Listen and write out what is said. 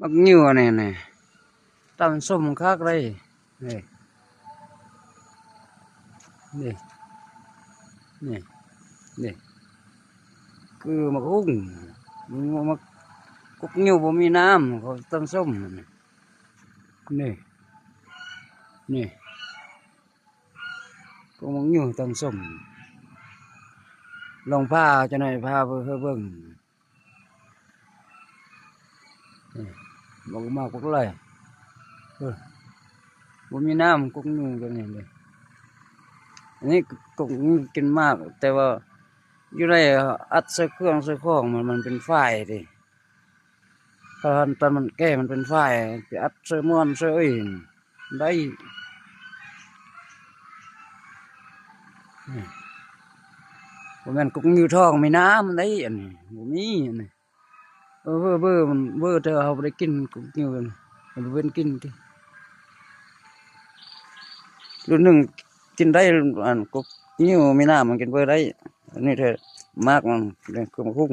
มักnhiều này này tầm sum khác đây này này này này cứ mặc hung mặc cúc nhiều bộ mi nam có tầm sum này này có mặc nhiều tầm sum lòng pha cho này pha hơi vừng một màu cúc lời bộ mi nam cúc nhiều cái nàyนี่cũngกินมากแต่ว่าอยู่ในอัดใส่เครื่องใส่ของมันเป็นไฟดิตอนมันแก่มันเป็นไฟจะอัดใส่ม้วนใส่อื่นได้ผมมันกุ๊กนิ้วทองไม่น้ำได้อันนี้ผมมีอันนี้มันเธอเอาไปกินกุ๊กนิ้วกันมันเป็นกินที่รุ่นหนึ่งกินได้อันกุ๊กนิ้วไม่น้ำมันกินเบอร์ได้อันนี้เธอมากมันเป็นเครื่องคุ้ง